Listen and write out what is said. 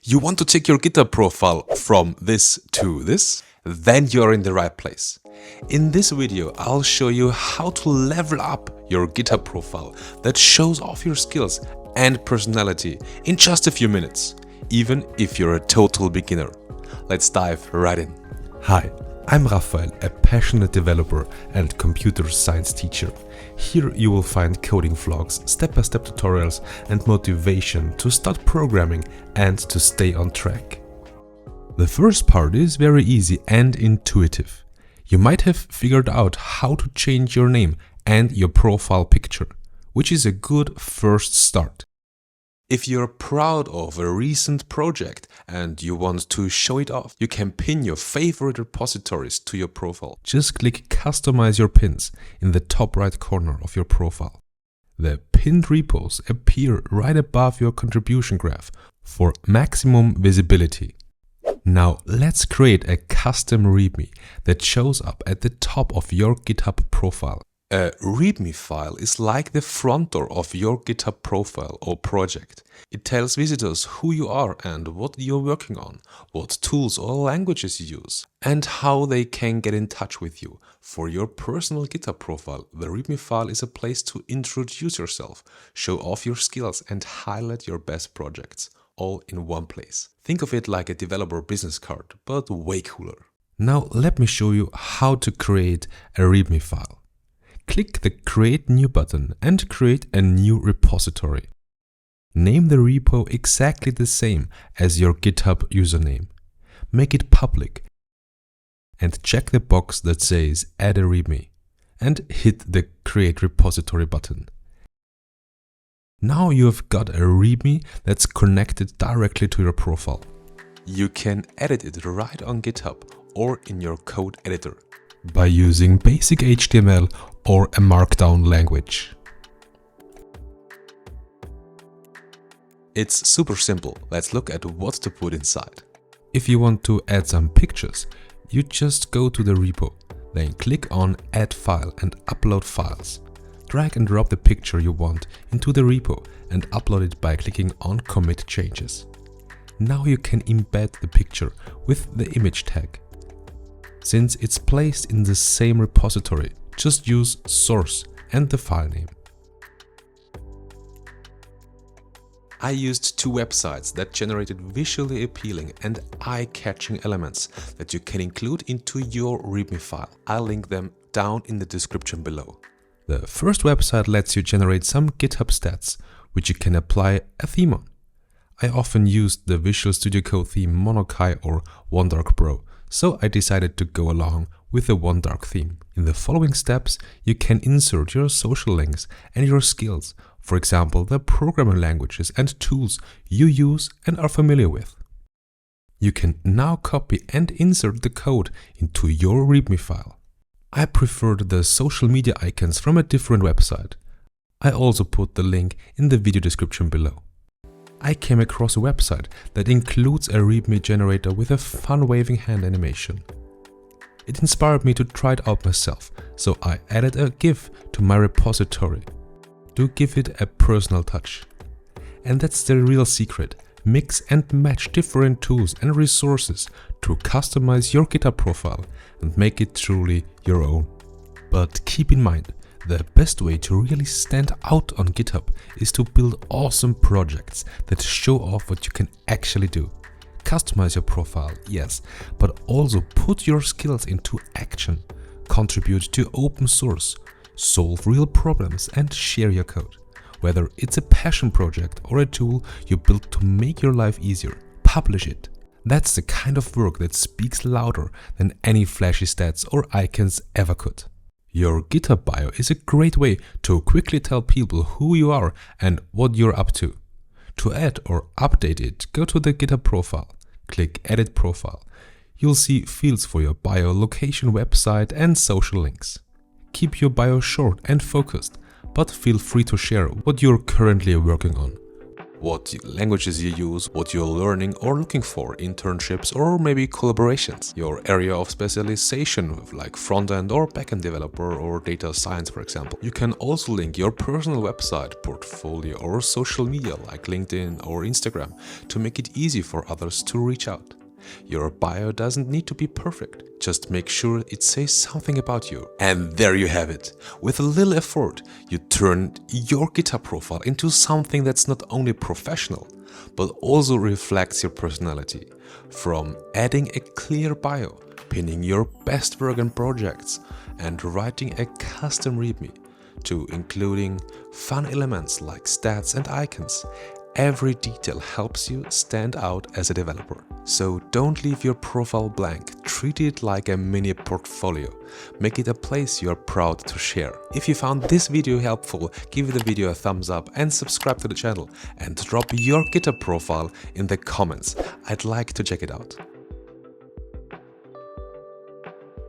You want to take your GitHub profile from this to this? Then you're in the right place. In this video, I'll show you how to level up your GitHub profile that shows off your skills and personality in just a few minutes, even if you're a total beginner. Let's dive right in. Hi, I'm Raphael, a passionate developer and computer science teacher. Here you will find coding vlogs, step-by-step tutorials and motivation to start programming and to stay on track. The first part is very easy and intuitive. You might have figured out how to change your name and your profile picture, which is a good first start. If you're proud of a recent project and you want to show it off, you can pin your favorite repositories to your profile. Just click Customize your pins in the top right corner of your profile. The pinned repos appear right above your contribution graph for maximum visibility. Now let's create a custom README that shows up at the top of your GitHub profile. A README file is like the front door of your GitHub profile or project. It tells visitors who you are and what you're working on, what tools or languages you use, and how they can get in touch with you. For your personal GitHub profile, the README file is a place to introduce yourself, show off your skills, and highlight your best projects, all in one place. Think of it like a developer business card, but way cooler. Now let me show you how to create a README file. Click the Create New button and create a new repository. Name the repo exactly the same as your GitHub username. Make it public and check the box that says Add a README and hit the Create Repository button. Now you have got a README that's connected directly to your profile. You can edit it right on GitHub or in your code editor by using basic HTML or a markdown language. It's super simple. Let's look at what to put inside. If you want to add some pictures, you just go to the repo, then click on Add File and Upload Files. Drag and drop the picture you want into the repo and upload it by clicking on Commit Changes. Now you can embed the picture with the image tag. Since it's placed in the same repository, just use source and the file name. I used two websites that generated visually appealing and eye-catching elements that you can include into your README file. I'll link them down in the description below. The first website lets you generate some GitHub stats, which you can apply a theme on. I often used the Visual Studio Code theme Monokai or OneDark Pro, so I decided to go along with the OneDark theme. In the following steps, you can insert your social links and your skills, for example, the programming languages and tools you use and are familiar with. You can now copy and insert the code into your README file. I preferred the social media icons from a different website. I also put the link in the video description below. I came across a website that includes a README generator with a fun waving hand animation. It inspired me to try it out myself, so I added a GIF to my repository to give it a personal touch. And that's the real secret. Mix and match different tools and resources to customize your GitHub profile and make it truly your own. But keep in mind, the best way to really stand out on GitHub is to build awesome projects that show off what you can actually do. Customize your profile, yes, but also put your skills into action. Contribute to open source, solve real problems and share your code. Whether it's a passion project or a tool you built to make your life easier, publish it. That's the kind of work that speaks louder than any flashy stats or icons ever could. Your GitHub bio is a great way to quickly tell people who you are and what you're up to. To add or update it, go to the GitHub profile, click Edit Profile. You'll see fields for your bio, location, website and social links. Keep your bio short and focused, but feel free to share what you're currently working on. what languages you use, what you're learning or looking for, internships or maybe collaborations, your area of specialization like front-end or back-end developer or data science, for example. You can also link your personal website, portfolio or social media like LinkedIn or Instagram to make it easy for others to reach out. Your bio doesn't need to be perfect, just make sure it says something about you. And there you have it. With a little effort, you turned your GitHub profile into something that's not only professional, but also reflects your personality. From adding a clear bio, pinning your best work and projects, and writing a custom README, to including fun elements like stats and icons. Every detail helps you stand out as a developer. So don't leave your profile blank, treat it like a mini portfolio. Make it a place you are proud to share. If you found this video helpful, give the video a thumbs up and subscribe to the channel and drop your GitHub profile in the comments. I'd like to check it out.